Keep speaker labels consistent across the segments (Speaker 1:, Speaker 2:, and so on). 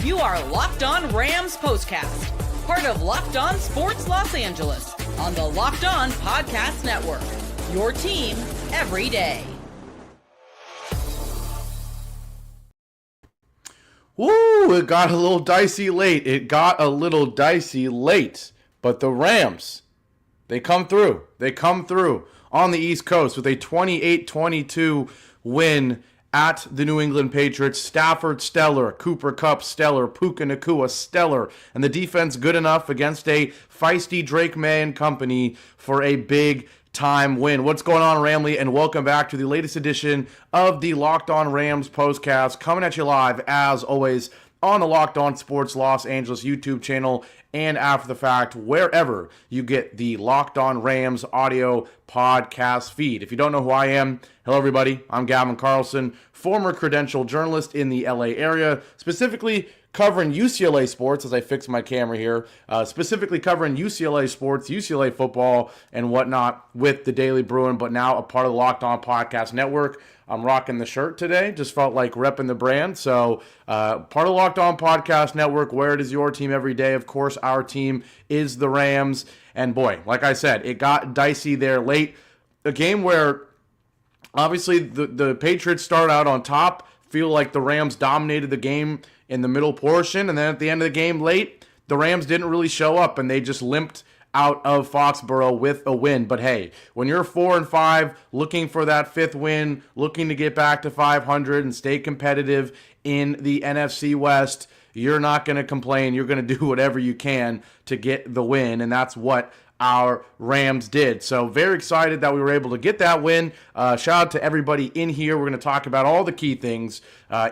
Speaker 1: You are Locked On Rams Postcast, part of Locked On Sports Los Angeles, on the Locked On Podcast Network. Your team every day.
Speaker 2: Woo, it got a little dicey late. But the Rams, they come through. On the East Coast with a 28-22 win at the New England Patriots. Stafford, stellar. Cooper Kupp, stellar. Puka Nacua, stellar. And the defense good enough against a feisty Drake Maye and company for a big-time win. What's going on, Ramley? And welcome back to the latest edition of the Locked On Rams Postcast, coming at you live, as always, on the Locked On Sports Los Angeles YouTube channel and after the fact, wherever you get the Locked On Rams audio podcast feed. If you don't know who I am, hello everybody, I'm Gavin Carlson, former credentialed journalist in the LA area, specifically covering UCLA sports, as I fix my camera here, specifically covering UCLA sports, UCLA football, and whatnot with the Daily Bruin, but now a part of the Locked On Podcast Network. I'm rocking the shirt today. Just felt like repping the brand. So part of the Locked On Podcast Network, where it is your team every day. Of course, our team is the Rams. And boy, like I said, it got dicey there late. A game where obviously the Patriots start out on top, feel like the Rams dominated the game in the middle portion. And then at the end of the game late, the Rams didn't really show up and they just limped out of Foxborough with a win. But hey, when you're 4-5, looking for that fifth win, looking to get back to 500 and stay competitive in the NFC West, you're not going to complain. You're going to do whatever you can to get the win, and that's what our Rams did. So very excited that we were able to get that win. Shout out to everybody in here. We're going to talk about all the key things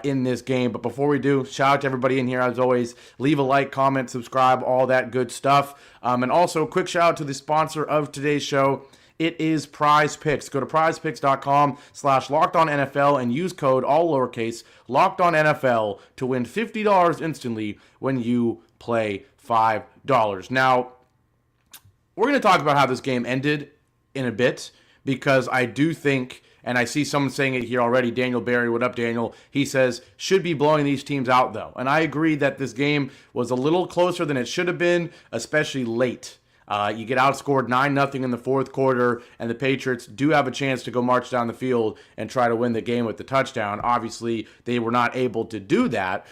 Speaker 2: in this game. But before we do, shout out to everybody in here. As always, leave a like, comment, subscribe, all that good stuff. And also, quick shout out to the sponsor of today's show. It is Prize Picks. Go to prizepicks.com/LockedOnNFL and use code, all lowercase, LockedOnNFL to win $50 instantly when you play $5. Now, we're going to talk about how this game ended in a bit, because I do think, and I see someone saying it here already, Daniel Barry, what up, Daniel? He says, should be blowing these teams out, though. And I agree that this game was a little closer than it should have been, especially late. You get outscored 9-0 in the fourth quarter, and the Patriots do have a chance to go march down the field and try to win the game with the touchdown. Obviously, they were not able to do that.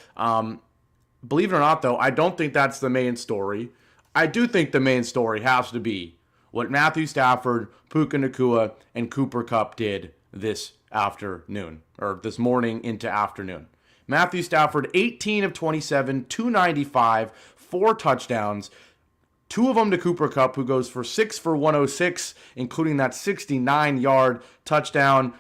Speaker 2: Believe it or not, though, I don't think that's the main story. I do think the main story has to be what Matthew Stafford, Puka Nacua, and Cooper Kupp did this afternoon, or this morning into afternoon. Matthew Stafford, 18 of 27, 295, 4 touchdowns, 2 of them to Cooper Kupp, who goes for 6 for 106, including that 69-yard touchdown.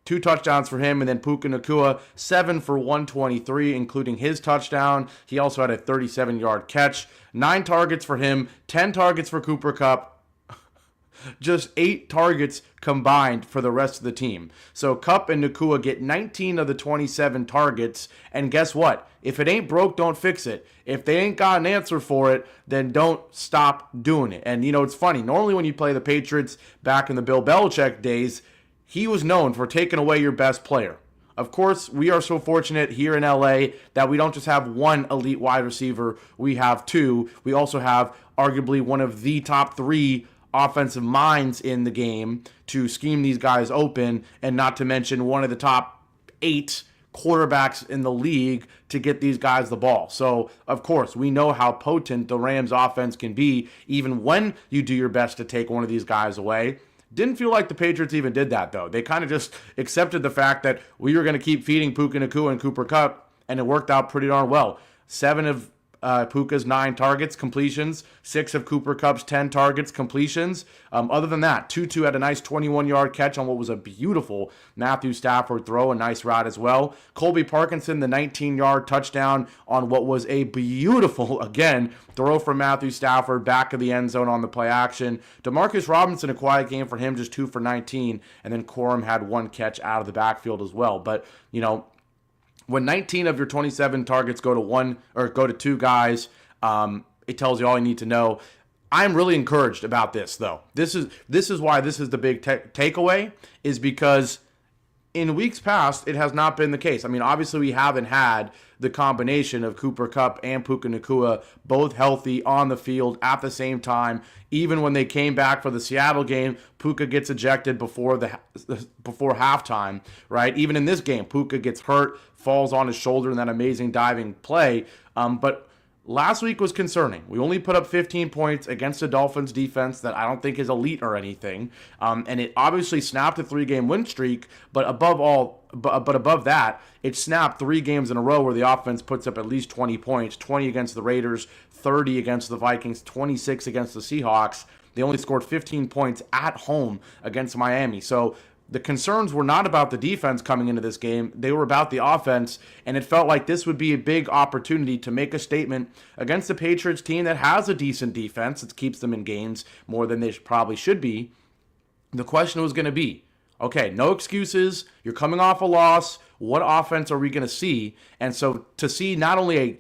Speaker 2: 2 touchdowns for him, and then Puka Nacua, 7 for 123, including his touchdown. He also had a 37-yard catch. 9 targets for him, 10 targets for Cooper Kupp. Just 8 targets combined for the rest of the team. So Kupp and Nacua get 19 of the 27 targets, and guess what? If it ain't broke, don't fix it. If they ain't got an answer for it, then don't stop doing it. And, you know, it's funny. Normally when you play the Patriots back in the Bill Belichick days, he was known for taking away your best player. Of course, we are so fortunate here in LA that we don't just have one elite wide receiver. We have 2. We also have arguably one of the top 3 offensive minds in the game to scheme these guys open, and not to mention one of the top 8 quarterbacks in the league to get these guys the ball. So, of course, we know how potent the Rams offense can be even when you do your best to take one of these guys away. Didn't feel like the Patriots even did that, though. They kind of just accepted the fact that we were going to keep feeding Puka Nacua and Cooper Kupp, and it worked out pretty darn well. 7 of Puka's 9 targets, completions. 6 of Cooper Kupp's 10 targets, completions. Other than that, Tutu had a nice 21-yard catch on what was a beautiful Matthew Stafford throw, a nice route as well. Colby Parkinson, the 19-yard touchdown on what was a beautiful, again, throw from Matthew Stafford, back of the end zone on the play action. Demarcus Robinson, a quiet game for him, just 2 for 19, and then Corum had 1 catch out of the backfield as well. But, you know, when 19 of your 27 targets go to 1 or go to 2 guys, it tells you all you need to know. I'm really encouraged about this, though. This is why this is the big takeaway, is because in weeks past, it has not been the case. I mean, obviously, we haven't had the combination of Cooper Kupp and Puka Nacua both healthy on the field at the same time. Even when they came back for the Seattle game, Puka gets ejected before halftime, right? Even in this game, Puka gets hurt, falls on his shoulder in that amazing diving play. But last week was concerning. We only put up 15 points against a Dolphins defense that I don't think is elite or anything. And it obviously snapped a 3-game win streak, but above that, it snapped 3 games in a row where the offense puts up at least 20 points, 20 against the Raiders, 30 against the Vikings, 26 against the Seahawks. They only scored 15 points at home against Miami. So the concerns were not about the defense coming into this game. They were about the offense, and it felt like this would be a big opportunity to make a statement against the Patriots team that has a decent defense. It keeps them in games more than they probably should be. The question was going to be, okay, no excuses. You're coming off a loss. What offense are we going to see? And so to see not only a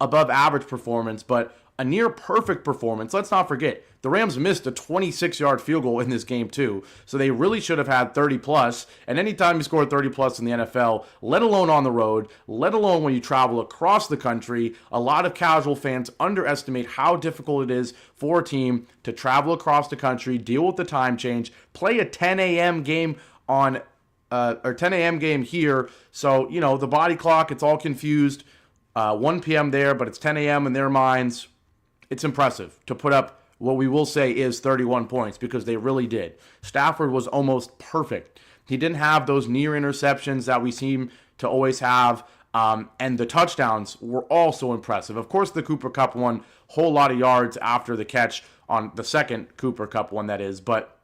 Speaker 2: above average performance, but a near perfect performance. Let's not forget, the Rams missed a 26-yard field goal in this game too, so they really should have had 30+. And anytime you score 30+ in the NFL, let alone on the road, let alone when you travel across the country, a lot of casual fans underestimate how difficult it is for a team to travel across the country, deal with the time change, play a 10 a.m. game or 10 a.m. game here. So, the body clock, it's all confused. 1 p.m. there, but it's 10 a.m. in their minds. It's impressive to put up what we will say is 31 points because they really did. Stafford was almost perfect. He didn't have those near interceptions that we seem to always have, and the touchdowns were also impressive. Of course, the Cooper Kupp one, whole lot of yards after the catch on the second Cooper Kupp one, that is, but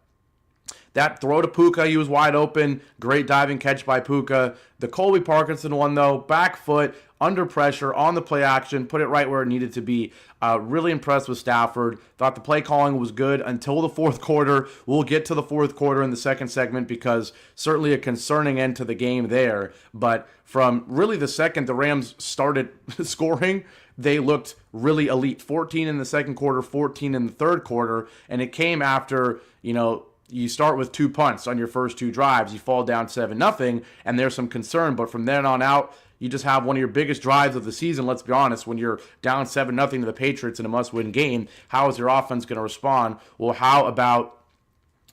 Speaker 2: that throw to Puka, he was wide open. Great diving catch by Puka. The Colby Parkinson one, though, back foot, under pressure, on the play action, put it right where it needed to be. Really impressed with Stafford. Thought the play calling was good until the fourth quarter. We'll get to the fourth quarter in the second segment because certainly a concerning end to the game there. But from really the second the Rams started scoring, they looked really elite. 14 in the second quarter, 14 in the third quarter, and it came after, you start with 2 punts on your first 2 drives. You fall down 7-0, and there's some concern. But from then on out, you just have one of your biggest drives of the season, let's be honest. When you're down 7-0 to the Patriots in a must-win game, how is your offense going to respond? Well, how about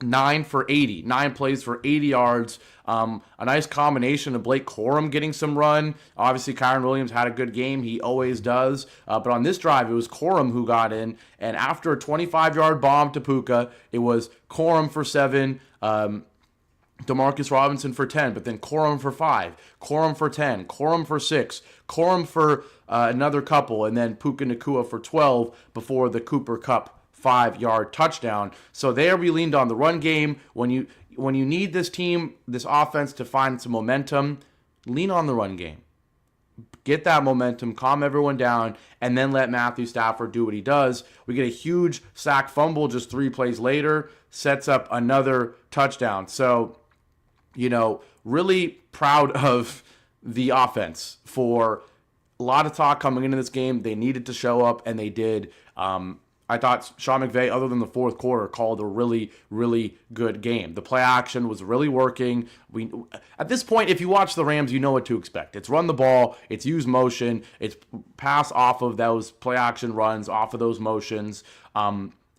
Speaker 2: 9 plays for 80 yards. A nice combination of Blake Corum getting some run. Obviously, Kyren Williams had a good game. He always does. But on this drive, it was Corum who got in. And after a 25-yard bomb to Puka, it was Corum for 7, Demarcus Robinson for 10, but then Corum for 5, Corum for 10, Corum for 6, Corum for another couple, and then Puka Nacua for 12 before the Cooper Kupp 5-yard touchdown. So there we leaned on the run game. When you need this team, this offense to find some momentum, lean on the run game. Get that momentum, calm everyone down, and then let Matthew Stafford do what he does. We get a huge sack fumble just 3 plays later, sets up another touchdown. So, really proud of the offense for a lot of talk coming into this game. They needed to show up, and they did. I thought Sean McVay, other than the fourth quarter, called a really, really good game. The play action was really working. At this point, if you watch the Rams, you know what to expect. It's run the ball, it's use motion, it's pass off of those play action runs, off of those motions.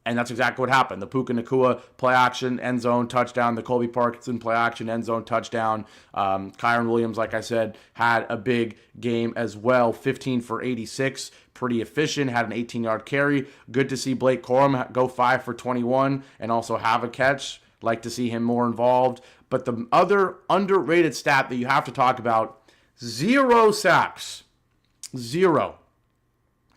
Speaker 2: And that's exactly what happened. The Puka Nacua play action, end zone touchdown. The Colby Parkinson play action, end zone touchdown. Kyren Williams, like I said, had a big game as well. 15 for 86, pretty efficient, had an 18-yard carry. Good to see Blake Corum go 5 for 21 and also have a catch. Like to see him more involved. But the other underrated stat that you have to talk about, 0 sacks. 0.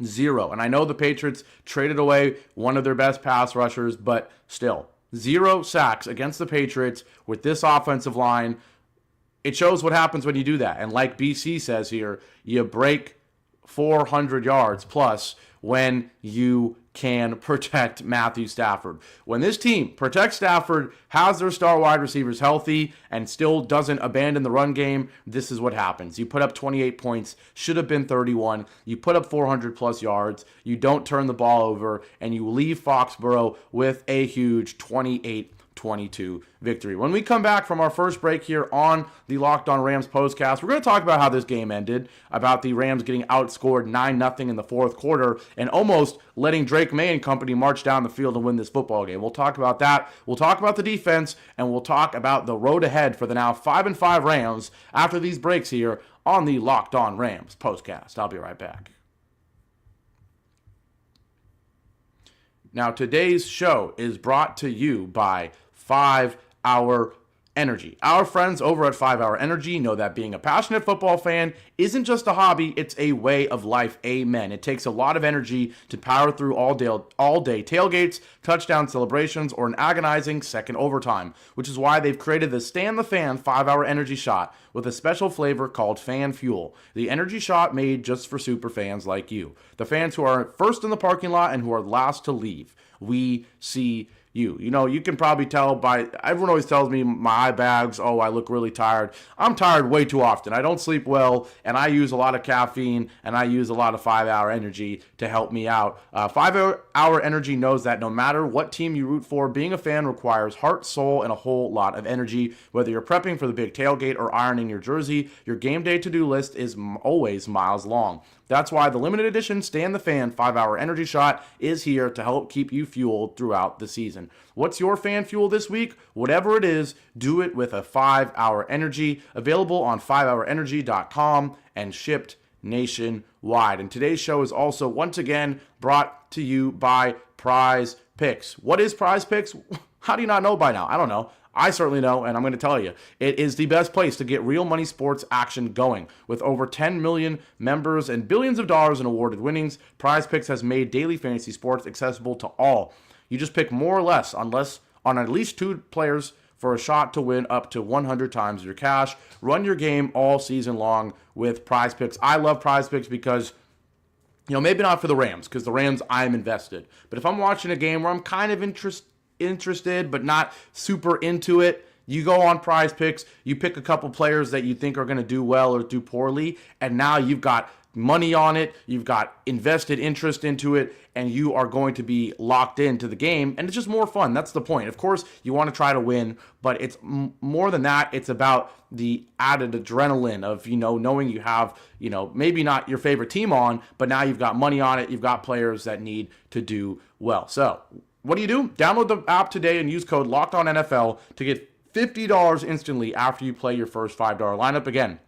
Speaker 2: And I know the Patriots traded away one of their best pass rushers, but still, 0 sacks against the Patriots with this offensive line. It shows what happens when you do that. And like BC says here, you break 400 yards plus when you can protect Matthew Stafford. When this team protects Stafford, has their star wide receivers healthy, and still doesn't abandon the run game, this is what happens. You put up 28 points, should have been 31. You put up 400 plus yards. You don't turn the ball over, and you leave Foxborough with a huge 28-24 22 victory. When we come back from our first break here on the Locked On Rams Postcast, we're going to talk about how this game ended, about the Rams getting outscored 9-0 in the fourth quarter and almost letting Drake Maye and company march down the field and win this football game. We'll talk about that. We'll talk about the defense, and we'll talk about the road ahead for the now 5-5 Rams after these breaks here on the Locked On Rams Postcast. I'll be right back. Now, today's show is brought to you by 5 Hour Energy. Our friends over at 5 Hour Energy know that being a passionate football fan isn't just a hobby, it's a way of life. Amen. It takes a lot of energy to power through all day tailgates, touchdown celebrations, or an agonizing second overtime, which is why they've created the Stand the Fan 5 Hour Energy Shot with a special flavor called Fan Fuel. The energy shot made just for super fans like you. The fans who are first in the parking lot and who are last to leave. We see you. You know, you can probably tell by, everyone always tells me my eye bags, oh, I look really tired. I'm tired way too often. I don't sleep well, and I use a lot of caffeine, and I use a lot of 5 Hour Energy to help me out. 5 Hour Energy knows that no matter what team you root for, being a fan requires heart, soul, and a whole lot of energy. Whether you're prepping for the big tailgate or ironing your jersey, your game day to-do list is always miles long. That's why the limited edition Stand the Fan 5 Hour Energy Shot is here to help keep you fueled throughout the season. What's your fan fuel this week? Whatever it is, do it with a 5 Hour Energy. Available on 5hourenergy.com and shipped nationwide. And today's show is also once again brought to you by Prize Picks. What is Prize Picks? How do you not know by now? I don't know. I certainly know, and I'm going to tell you, it is the best place to get real money sports action going. With over 10 million members and billions of dollars in awarded winnings, Prize Picks has made daily fantasy sports accessible to all. You just pick more or less on at least 2 players for a shot to win up to 100 times your cash. Run your game all season long with Prize Picks. I love Prize Picks because, you know, maybe not for the Rams, because the Rams, I'm invested. But if I'm watching a game where I'm kind of interested but not super into it, you go on Prize Picks, you pick a couple players that you think are going to do well or do poorly, and now you've got money on it, you've got invested interest into it, and you are going to be locked into the game, and it's just more fun. That's the point. Of course, you want to try to win, but it's more than that. It's about the added adrenaline of, you know, knowing you have, you know, maybe not your favorite team on, but now you've got money on it, you've got players that need to do well. So what do? Download the app today and use code LOCKEDONNFL to get $50 instantly after you play your first $5 lineup. Again,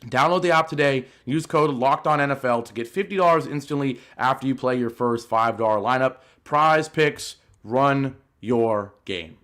Speaker 2: download the app today, use code LOCKEDONNFL to get $50 instantly after you play your first $5 lineup. Prize Picks, run your game.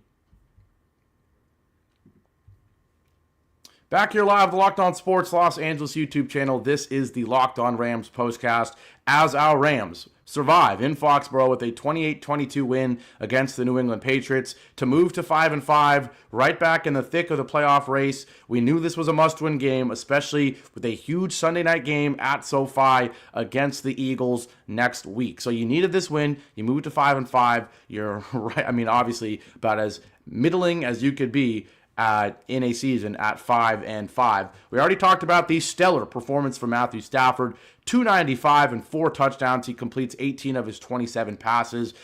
Speaker 2: Back here live, the Locked On Sports Los Angeles YouTube channel. This is the Locked On Rams Postcast as our Rams survive in Foxborough with a 28-22 win against the New England Patriots to move to 5-5, right back in the thick of the playoff race. We knew this was a must-win game, especially with a huge Sunday night game at SoFi against the Eagles next week. So you needed this win. You moved to 5-5. You're right. I mean, obviously about as middling as you could be in a season at 5-5. We already talked about the stellar performance from Matthew Stafford, 295 and 4 touchdowns. He completes 18 of his 27 passes.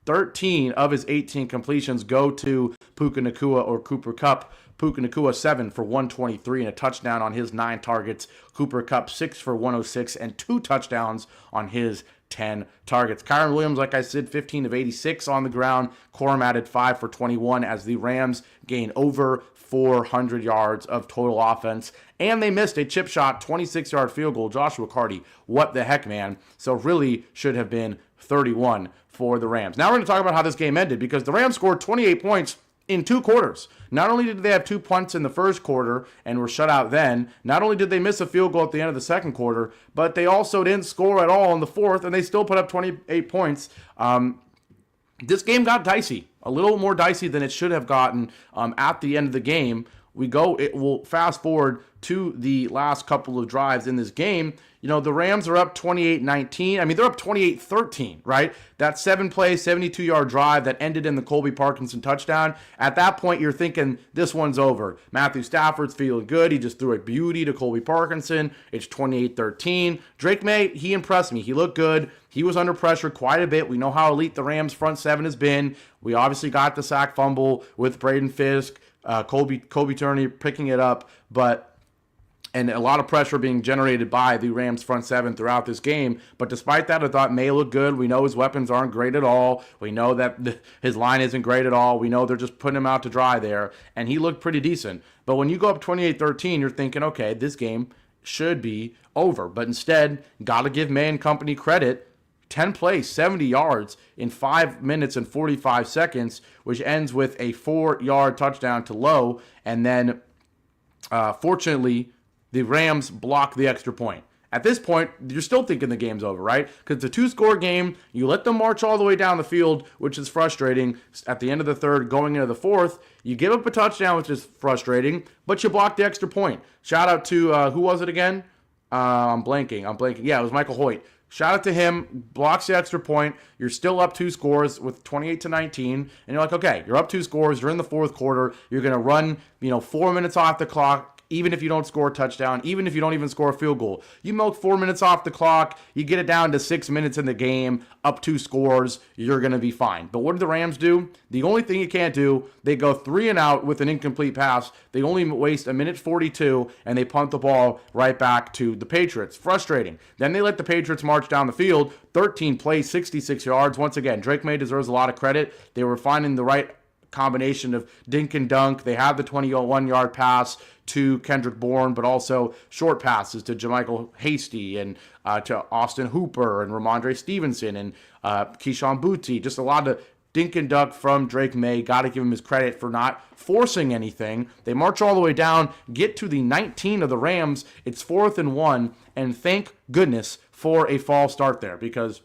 Speaker 2: 13 of his 18 completions go to Puka Nacua or Cooper Kupp. Puka Nacua 7 for 123 and a touchdown on his 9 targets. Cooper Kupp 6 for 106 and 2 touchdowns on his 10 targets. Kyren Williams, like I said, 15 of 86 on the ground. Corum added 5 for 21 as the Rams gain over 400 yards of total offense. And they missed a chip shot, 26-yard field goal. Joshua Carty, what the heck, man. So really should have been 31 for the Rams. Now we're going to talk about how this game ended, because the Rams scored 28 points in 2 quarters. Not only did they have 2 punts in the first quarter and were shut out then, not only did they miss a field goal at the end of the second quarter, but they also didn't score at all in the fourth, and they still put up 28 points. This game got dicey, a little more dicey than it should have gotten at the end of the game. We'll fast forward to the last couple of drives in this game. You know, the Rams are up 28-19. I mean, they're up 28-13, right? That 7-play, 72-yard drive that ended in the Colby Parkinson touchdown. At that point, you're thinking, this one's over. Matthew Stafford's feeling good. He just threw a beauty to Colby Parkinson. It's 28-13. Drake Maye, he impressed me. He looked good. he was under pressure quite a bit. We know how elite the Rams front seven has been. We obviously got the sack fumble with Braden Fisk, Kobe Turney picking it up, and a lot of pressure being generated by the Rams front seven throughout this game. But despite that, I thought Maye looked good. We know his weapons aren't great at all. We know that his line isn't great at all. We know they're just putting him out to dry there. And he looked pretty decent. But when you go up 28-13, you're thinking, okay, this game should be over. But instead, got to give Maye and company credit. 10 plays, 70 yards in 5 minutes and 45 seconds, which ends with a 4-yard touchdown to Lowe. And then, fortunately, the Rams block the extra point. At this point, you're still thinking the game's over, right? Because it's a 2-score game. You let them march all the way down the field, which is frustrating. At the end of the third, going into the fourth, you give up a touchdown, which is frustrating, but you block the extra point. Shout out to, who was it again? I'm blanking. Yeah, it was Michael Hoyt. Shout out to him, blocks the extra point. You're still up 2 scores with 28-19. And you're like, okay, you're up 2 scores. You're in the fourth quarter. You're going to run, 4 minutes off the clock. Even if you don't score a touchdown, even if you don't even score a field goal. You milk 4 minutes off the clock, you get it down to 6 minutes in the game, up 2 scores, you're going to be fine. But what did the Rams do? The only thing you can't do, they go 3 and out with an incomplete pass. They only waste 1:42, and they punt the ball right back to the Patriots. Frustrating. Then they let the Patriots march down the field, 13 plays, 66 yards. Once again, Drake Maye deserves a lot of credit. They were finding the right combination of dink and dunk. They had the 21-yard pass to Kendrick Bourne, but also short passes to Jermichael Hasty and to Austin Hooper and Ramondre Stevenson and Keyshawn Boutte. Just a lot of dink and dunk from Drake Maye. Got to give him his credit for not forcing anything. They march all the way down, get to the 19 of the Rams. It's 4th and 1, and thank goodness for a false start there, because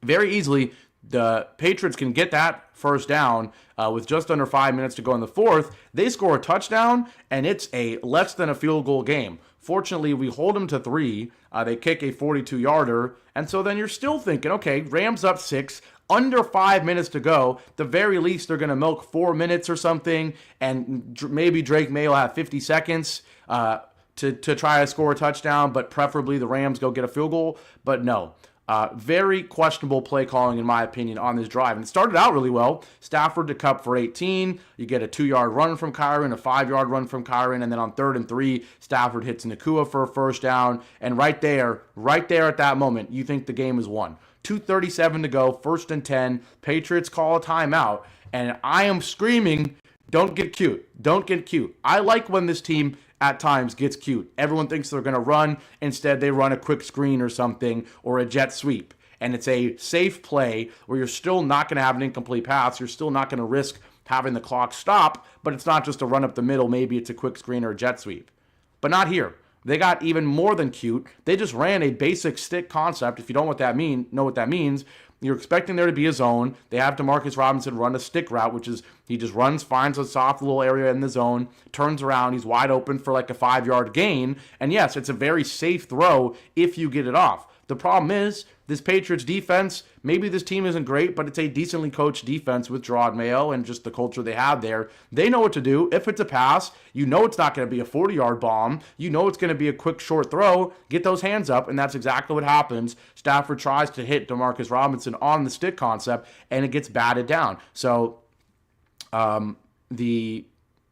Speaker 2: very easily the Patriots can get that first down with just under 5 minutes to go in the fourth. They score a touchdown, and it's a less than a field goal game. Fortunately, we hold them to 3. They kick a 42-yarder, and so then you're still thinking, okay, Rams up 6, under 5 minutes to go. At the very least, they're going to milk 4 minutes or something, and maybe Drake Maye will have 50 seconds to try to score a touchdown, but preferably the Rams go get a field goal. But no. Very questionable play calling, in my opinion, on this drive. And it started out really well. Stafford to Kupp for 18. You get a 2-yard run from Kyren, a 5-yard run from Kyren, and then on 3rd and 3, Stafford hits Nacua for a first down. And right there at that moment, you think the game is won. 2:37 to go, 1st and 10. Patriots call a timeout, and I am screaming, don't get cute. Don't get cute. I like when this team at times gets cute. Everyone thinks they're going to run. Instead, they run a quick screen or something, or a jet sweep. And it's a safe play where you're still not going to have an incomplete pass. You're still not going to risk having the clock stop, but it's not just a run up the middle. Maybe it's a quick screen or a jet sweep. But not here. They got even more than cute. They just ran a basic stick concept. If you don't know what that means, you're expecting there to be a zone. They have DeMarcus Robinson run a stick route, which is he just runs, finds a soft little area in the zone, turns around, he's wide open for like a 5-yard gain. And yes, it's a very safe throw if you get it off. The problem is, this Patriots defense, maybe this team isn't great, but it's a decently coached defense with Jerod Mayo and just the culture they have there. They know what to do. If it's a pass, you know it's not going to be a 40-yard bomb. You know it's going to be a quick, short throw. Get those hands up, and that's exactly what happens. Stafford tries to hit DeMarcus Robinson on the stick concept, and it gets batted down. So the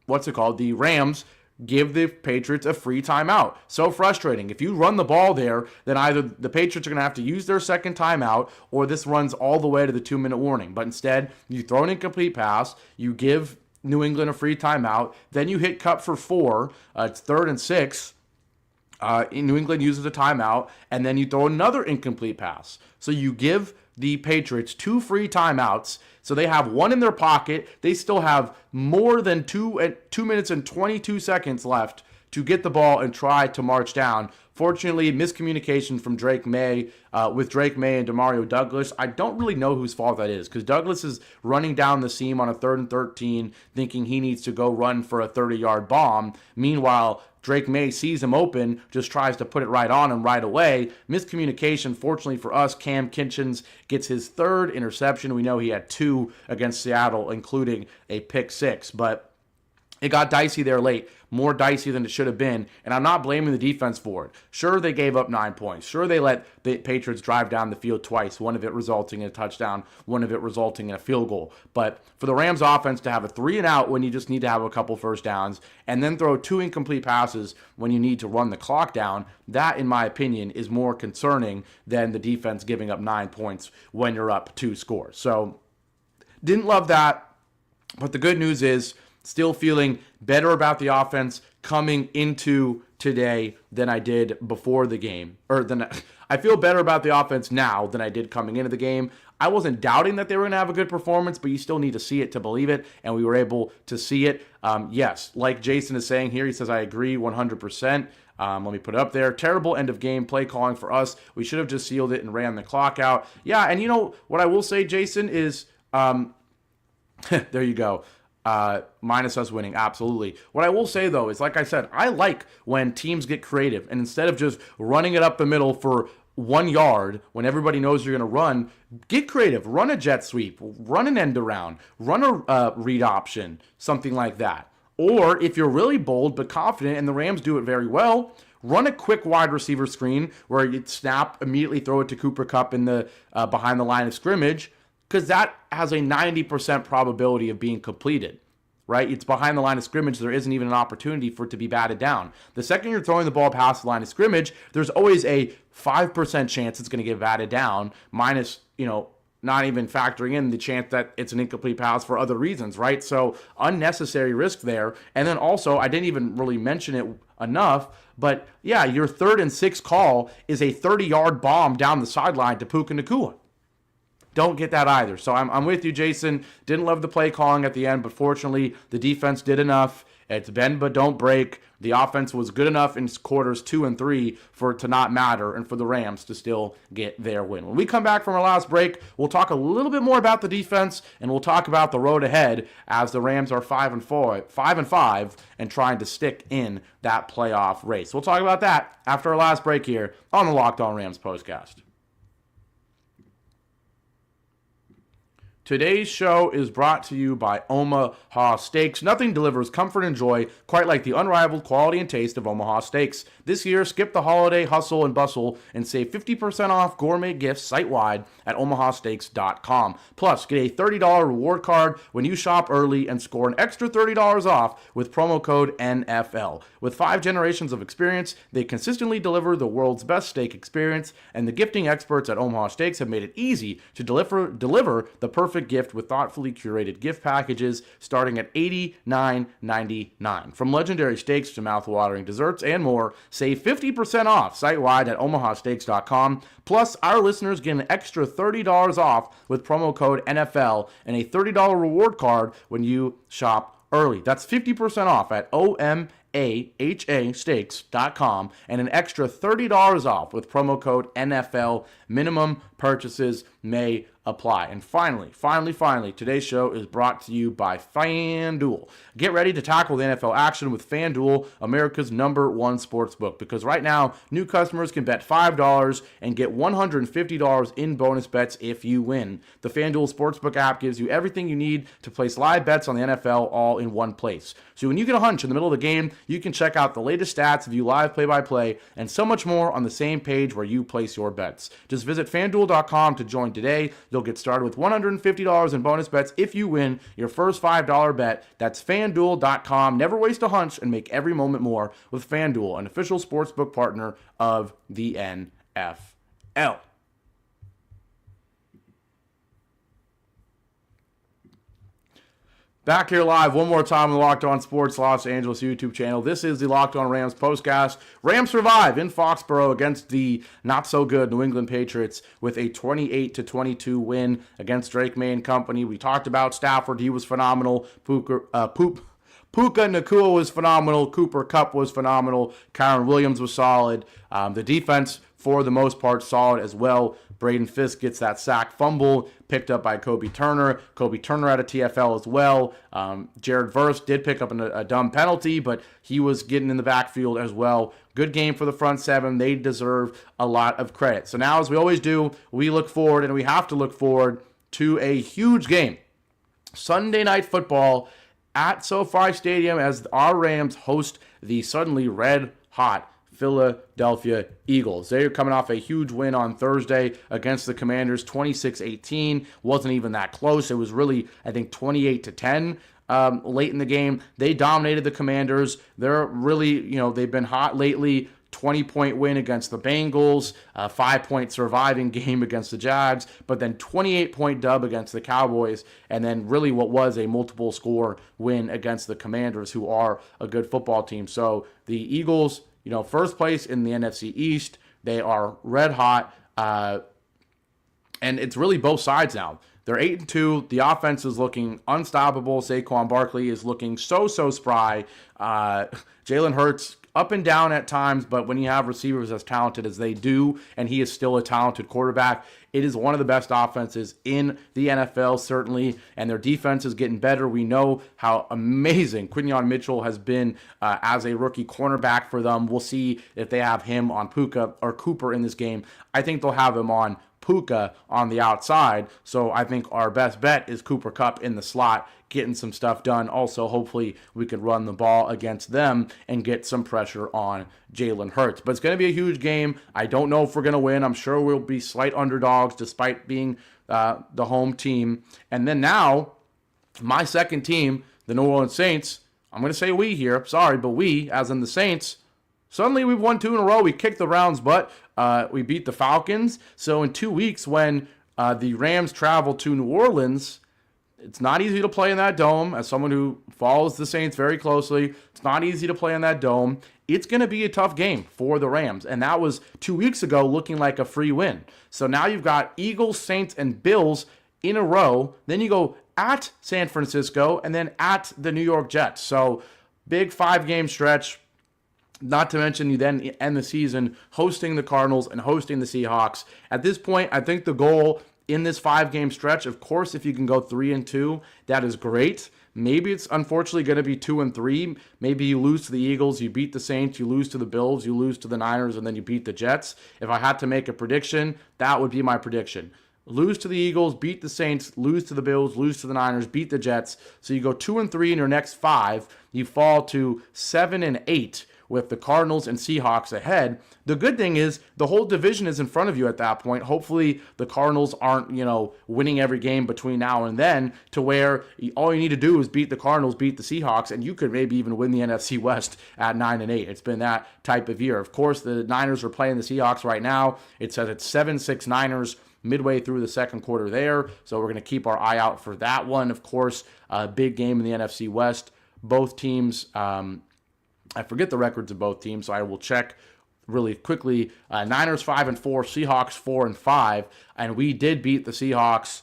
Speaker 2: Rams give the Patriots a free timeout. So frustrating. If you run the ball there, then either the Patriots are going to have to use their second timeout, or this runs all the way to the 2-minute warning. But instead, you throw an incomplete pass, you give New England a free timeout, then you hit Kupp for 4, it's 3rd and 6, New England uses a timeout, and then you throw another incomplete pass. So you give the Patriots 2 free timeouts, so they have 1 in their pocket. They still have more than 2 minutes and 22 seconds left to get the ball and try to march down. Fortunately, miscommunication from Drake Maye with Drake Maye and Demario Douglas. I don't really know whose fault that is, because Douglas is running down the seam on a 3rd and 13, thinking he needs to go run for a 30-yard bomb. Meanwhile, Drake Maye sees him open, just tries to put it right on him right away. Miscommunication. Fortunately for us, Cam Kinchens gets his 3rd interception. We know he had 2 against Seattle, including a pick 6. But It got dicey there late, more dicey than it should have been, and I'm not blaming the defense for it. Sure, they gave up 9 points. Sure, they let the Patriots drive down the field twice, one of it resulting in a touchdown, one of it resulting in a field goal. But for the Rams offense to have a 3-and-out when you just need to have a couple first downs, and then throw 2 incomplete passes when you need to run the clock down, that, in my opinion, is more concerning than the defense giving up 9 points when you're up 2 scores. So, didn't love that, but the good news is, still feeling better about the offense coming into today than I did before the game. I feel better about the offense now than I did coming into the game. I wasn't doubting that they were going to have a good performance, but you still need to see it to believe it, and we were able to see it. Yes, like Jason is saying here, he says, I agree 100%. Let me put it up there. Terrible end of game play calling for us. We should have just sealed it and ran the clock out. Yeah, and you know what I will say, Jason, is there you go. Minus us winning, absolutely. What I will say, though, is like I said, I like when teams get creative, and instead of just running it up the middle for 1 yard when everybody knows you're going to run, get creative. Run a jet sweep, run an end around, run a read option, something like that. Or if you're really bold but confident, and the Rams do it very well, run a quick wide receiver screen where you snap, immediately throw it to Kupp in the behind the line of scrimmage, because that has a 90% probability of being completed, right? It's behind the line of scrimmage. There isn't even an opportunity for it to be batted down. The second you're throwing the ball past the line of scrimmage, there's always a 5% chance it's going to get batted down, minus, not even factoring in the chance that it's an incomplete pass for other reasons, right? So unnecessary risk there. And then also, I didn't even really mention it enough, but yeah, your 3rd and 6 call is a 30-yard bomb down the sideline to Puka Nacua. Don't get that either. So I'm with you, Jason. Didn't love the play calling at the end, but fortunately, the defense did enough. It's bend but don't break. The offense was good enough in quarters 2 and 3 for it to not matter and for the Rams to still get their win. When we come back from our last break, we'll talk a little bit more about the defense, and we'll talk about the road ahead as the Rams are 5-5 and trying to stick in that playoff race. We'll talk about that after our last break here on the Locked On Rams Postcast. Today's show is brought to you by Omaha Steaks. Nothing delivers comfort and joy quite like the unrivaled quality and taste of Omaha Steaks. This year, skip the holiday hustle and bustle and save 50% off gourmet gifts site-wide at omahasteaks.com. Plus, get a $30 reward card when you shop early and score an extra $30 off with promo code NFL. With 5 generations of experience, they consistently deliver the world's best steak experience, and the gifting experts at Omaha Steaks have made it easy to deliver the perfect gift with thoughtfully curated gift packages starting at $89.99. From legendary steaks to mouth-watering desserts and more, save 50% off site-wide at omahasteaks.com. Plus, our listeners get an extra $30 off with promo code NFL and a $30 reward card when you shop early. That's 50% off at omahasteaks.com and an extra $30 off with promo code NFL. Minimum purchases may apply. And finally, today's show is brought to you by FanDuel. Get ready to tackle the NFL action with FanDuel, America's #1 sportsbook, because right now, new customers can bet $5 and get $150 in bonus bets if you win. The FanDuel Sportsbook app gives you everything you need to place live bets on the NFL all in one place. So when you get a hunch in the middle of the game, you can check out the latest stats, view live play-by-play, and so much more on the same page where you place your bets. Just visit FanDuel.com to join today. You'll get started with $150 in bonus bets if you win your first $5 bet. That's FanDuel.com. Never waste a hunch and make every moment more with FanDuel, an official sportsbook partner of the NFL. Back here live one more time on the Locked On Sports Los Angeles YouTube channel. This is the Locked On Rams Postcast. Rams survive in Foxborough against the not-so-good New England Patriots with a 28-22 win against Drake Maye and company. We talked about Stafford. He was phenomenal. Puka Nacua was phenomenal. Kupp was phenomenal. Kyren Williams was solid. The defense, for the most part, solid as well. Braden Fisk gets that sack fumble picked up by Kobe Turner. Kobe Turner had a TFL as well. Jared Verse did pick up a dumb penalty, but he was getting in the backfield as well. Good game for the front seven. They deserve a lot of credit. So now, as we always do, we look forward, and we have to look forward to a huge game. Sunday Night Football at SoFi Stadium as our Rams host the suddenly red-hot Philadelphia Eagles. They're coming off a huge win on Thursday against the Commanders, 26-18. Wasn't even that close. It was really, I think, 28-10 late in the game. They dominated the Commanders. They're really, they've been hot lately. 20-point win against the Bengals, a 5-point surviving game against the Jags, but then 28-point dub against the Cowboys, and then really what was a multiple score win against the Commanders, who are a good football team. So the Eagles, first place in the NFC East. They are red hot, and it's really both sides now. They're 8-2. The offense is looking unstoppable. Saquon Barkley is looking so spry. Jalen Hurts up and down at times, but when you have receivers as talented as they do, and he is still a talented quarterback, it is one of the best offenses in the NFL, certainly, and their defense is getting better. We know how amazing Quinyon Mitchell has been as a rookie cornerback for them. We'll see if they have him on Puka or Cooper in this game. I think they'll have him on Puka on the outside, so I think our best bet is Cooper Kupp in the slot, getting some stuff done. Also, hopefully, we could run the ball against them and get some pressure on Jalen Hurts. But it's going to be a huge game. I don't know if we're going to win. I'm sure we'll be slight underdogs despite being the home team. And then now, my second team, the New Orleans Saints, I'm going to say we here. Sorry, but we, as in the Saints, suddenly we've won 2 in a row. We kicked the Browns' butt. We beat the Falcons. So in 2 weeks, when the Rams travel to New Orleans, it's not easy to play in that dome. As someone who follows the Saints very closely, it's not easy to play in that dome. It's going to be a tough game for the Rams. And that was 2 weeks ago looking like a free win. So now you've got Eagles, Saints, and Bills in a row. Then you go at San Francisco and then at the New York Jets. So big 5-game stretch. Not to mention you then end the season hosting the Cardinals and hosting the Seahawks. At this point, I think the goal in this 5-game stretch, of course, if you can go 3-2, that is great. Maybe it's unfortunately going to be 2-3. Maybe you lose to the Eagles, you beat the Saints, you lose to the Bills, you lose to the Niners, and then you beat the Jets. If I had to make a prediction, that would be my prediction. Lose to the Eagles, beat the Saints, lose to the Bills, lose to the Niners, beat the Jets. So you go 2-3 in your next 5. You fall to 7-8 with the Cardinals and Seahawks ahead. The good thing is the whole division is in front of you at that point. Hopefully the Cardinals aren't, winning every game between now and then, to where all you need to do is beat the Cardinals, beat the Seahawks, and you could maybe even win the NFC West at 9-8. It's been that type of year. Of course, the Niners are playing the Seahawks right now. It says it's 7-6 Niners midway through the second quarter there. So we're going to keep our eye out for that one. Of course, a big game in the NFC West. Both teams, I forget the records of both teams, so I will check really quickly. Niners 5-4, Seahawks 4-5, and we did beat the Seahawks.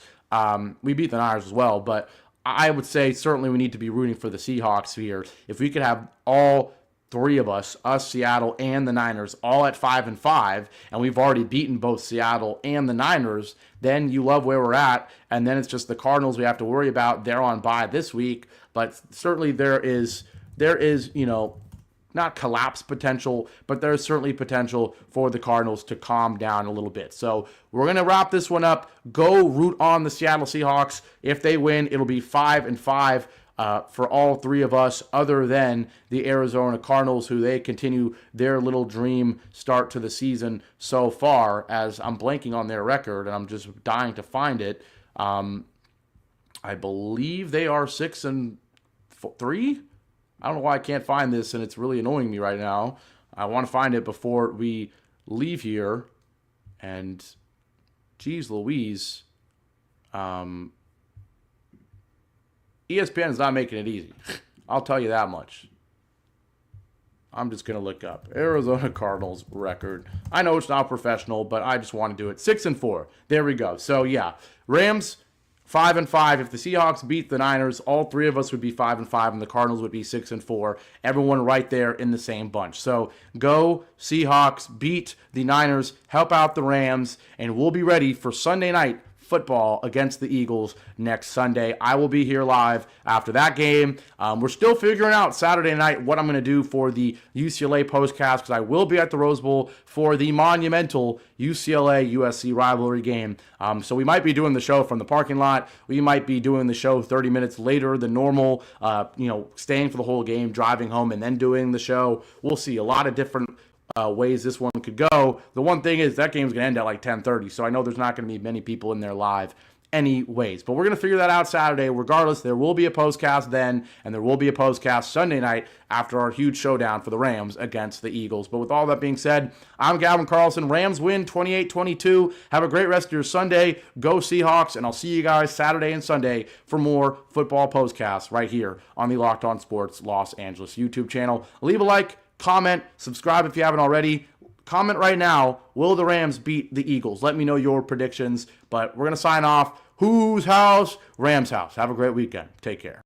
Speaker 2: We beat the Niners as well, but I would say certainly we need to be rooting for the Seahawks here. If we could have all 3 of us, Seattle, and the Niners, all at 5-5, and we've already beaten both Seattle and the Niners, then you love where we're at, and then it's just the Cardinals we have to worry about. They're on bye this week, but certainly there is not collapse potential, but there's certainly potential for the Cardinals to calm down a little bit. So we're going to wrap this one up. Go root on the Seattle Seahawks. If they win, it'll be 5-5 for all 3 of us, other than the Arizona Cardinals, who they continue their little dream start to the season so far, as I'm blanking on their record, and I'm just dying to find it. I believe they are 6-3. I don't know why I can't find this, and it's really annoying me right now. I want to find it before we leave here. And, geez Louise, ESPN is not making it easy. I'll tell you that much. I'm just going to look up Arizona Cardinals record. I know it's not professional, but I just want to do it. 6-4. There we go. So, yeah, Rams 5-5. If the Seahawks beat the Niners, all 3 of us would be 5-5, and the Cardinals would be 6-4. Everyone right there in the same bunch. So go Seahawks, beat the Niners, help out the Rams, and we'll be ready for Sunday night football against the Eagles next Sunday. I will be here live after that game. We're still figuring out Saturday night what I'm going to do for the UCLA postcast, because I will be at the Rose Bowl for the monumental UCLA-USC rivalry game. So we might be doing the show from the parking lot. We might be doing the show 30 minutes later than normal, staying for the whole game, driving home, and then doing the show. We'll see. A lot of different ways this one could go. The one thing is that game's going to end at like 10:30, so I know there's not going to be many people in there live anyways. But we're going to figure that out Saturday. Regardless, there will be a postcast then, and there will be a postcast Sunday night after our huge showdown for the Rams against the Eagles. But with all that being said, I'm Gavin Carlson. Rams win 28-22. Have a great rest of your Sunday. Go Seahawks, and I'll see you guys Saturday and Sunday for more football postcasts right here on the Locked On Sports Los Angeles YouTube channel. Leave a like, comment, subscribe if you haven't already. Comment right now, will the Rams beat the Eagles? Let me know your predictions, but we're going to sign off. Whose house? Rams house. Have a great weekend. Take care.